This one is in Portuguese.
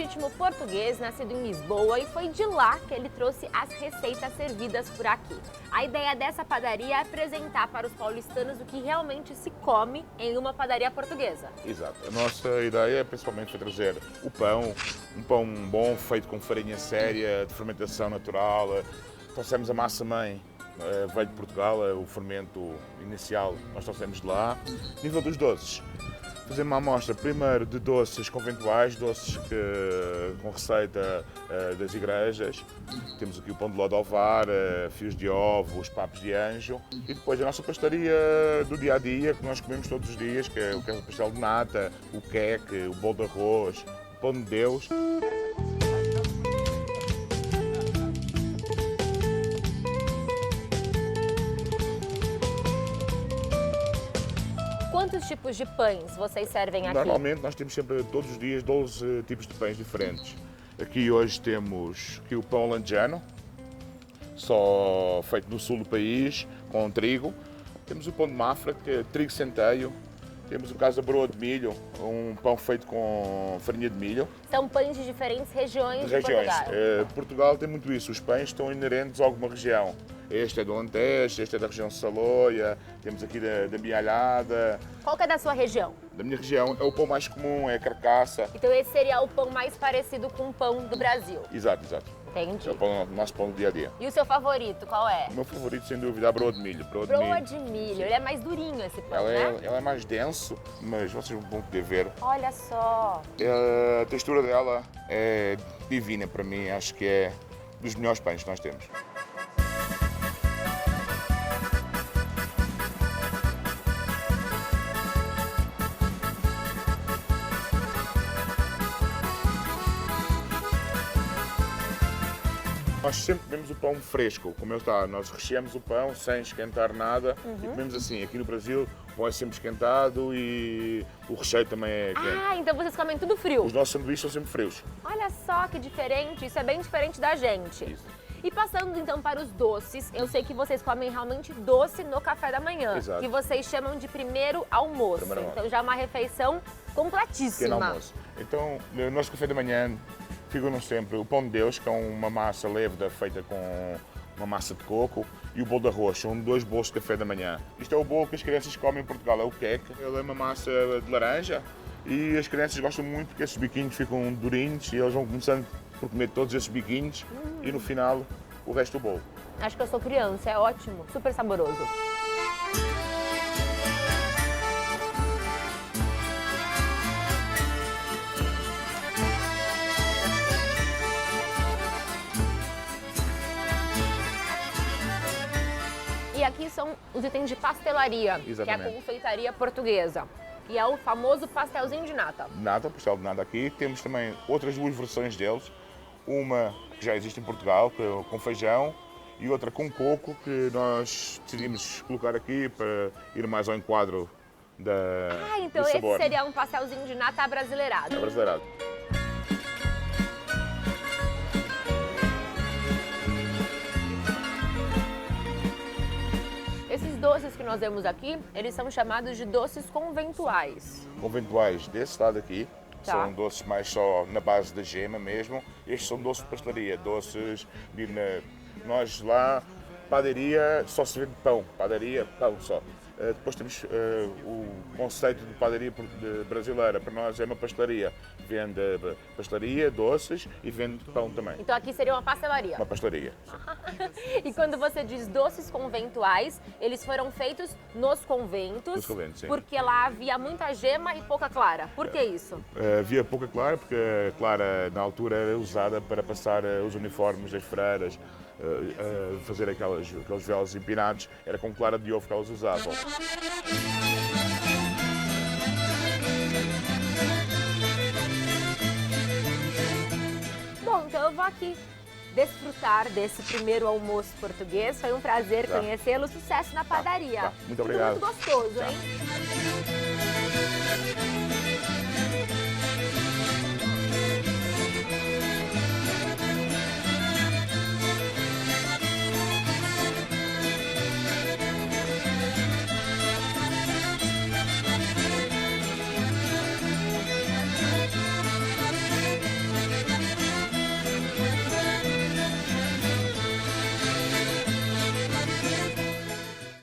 ritmo português, nascido em Lisboa, e foi de lá que ele trouxe as receitas servidas por aqui. A ideia dessa padaria é apresentar para os paulistanos o que realmente se come em uma padaria portuguesa. Exato. A nossa ideia é principalmente trazer o pão, um pão bom, feito com farinha séria, de fermentação natural. Trouxemos a massa-mãe, veio de Portugal, o fermento inicial nós trouxemos de lá. Nível dos doces, fazemos uma amostra primeiro de doces conventuais, doces com receita das igrejas. Temos aqui o pão de ló de ovar, fios de ovo, os papos de anjo. E depois a nossa pastelaria do dia-a-dia, que nós comemos todos os dias, que é o pastel de nata, o queque, o bolo de arroz, o pão de Deus. Quantos tipos de pães vocês servem aqui? Normalmente nós temos sempre, todos os dias, 12 tipos de pães diferentes. Aqui hoje temos aqui o pão lanjano, só feito no sul do país, com trigo. Temos o pão de Mafra, que é trigo centeio. Temos o caso da broa de milho, um pão feito com farinha de milho. São pães de diferentes regiões de Portugal. Portugal tem muito isso, os pães estão inerentes a alguma região. Este é do Alentejo, este é da região de Saloia, temos aqui da minha alhada. Qual que é da sua região? Da minha região é o pão mais comum, é a carcaça. Então esse seria o pão mais parecido com o pão do Brasil. Exato, exato. Entendi. É o nosso pão do dia a dia. E o seu favorito, qual é? O meu favorito, sem dúvida, é a broa de milho. Broa de milho. Ele é mais durinho, esse pão, né? Ela é mais denso, mas vocês vão poder ver. Olha só. A textura dela é divina para mim, acho que é dos melhores pães que nós temos. Nós sempre comemos o pão fresco, como ele está. Nós recheamos o pão sem esquentar nada e comemos assim. Aqui no Brasil o pão é sempre esquentado e o recheio também é quente. Ah, então vocês comem tudo frio. Os nossos sanduíches são sempre frios. Olha só que diferente, isso é bem diferente da gente. Isso. E passando então para os doces, eu sei que vocês comem realmente doce no café da manhã, Exato. que vocês chamam de primeiro almoço. Primeiro almoço. Então já é uma refeição completíssima. Pequeno almoço. Então, no nosso café da manhã figuram sempre o pão de Deus, que é uma massa lêveda feita com uma massa de coco, e o bolo de arroz. São dois bolos de café da manhã. Isto é o bolo que as crianças comem em Portugal, é o queque. Ele é uma massa de laranja e as crianças gostam muito porque esses biquinhos ficam durinhos e eles vão começando por comer todos esses biquinhos e no final o resto do bolo. Acho que eu sou criança, é ótimo, super saboroso. E aqui são os itens de pastelaria, Exatamente. que é a confeitaria portuguesa. E é o famoso pastelzinho de nata. Nata, pastel de nata aqui. Temos também outras duas versões deles. Uma que já existe em Portugal, que é com feijão, e outra com coco, que nós decidimos colocar aqui para ir mais ao enquadro Então do esse sabor. seria um pastelzinho de nata abrasileirado. É brasileirado. Esses doces que nós vemos aqui, eles são chamados de doces conventuais. Conventuais desse lado aqui, Tá. são doces mais só na base da gema mesmo. Estes são doces de pastelaria, doces nós lá, padaria, só se vende pão, padaria, pão só. Depois temos o conceito de padaria brasileira, para nós é uma pastelaria. Vende pastelaria, doces e vende pão também. Então aqui seria uma pastelaria. Uma pastelaria. E quando você diz doces conventuais, eles foram feitos nos conventos, Nos conventos, sim. porque lá havia muita gema e pouca clara. Por que isso? Havia pouca clara, porque a clara na altura era usada para passar os uniformes das freiras, fazer aqueles véus empinados, era com clara de ovo que elas usavam. Bom, então eu vou aqui desfrutar desse primeiro almoço português. Foi um prazer Tá. conhecê-lo. Sucesso na padaria. Tá. Muito Tudo obrigado. muito gostoso, Tá. hein?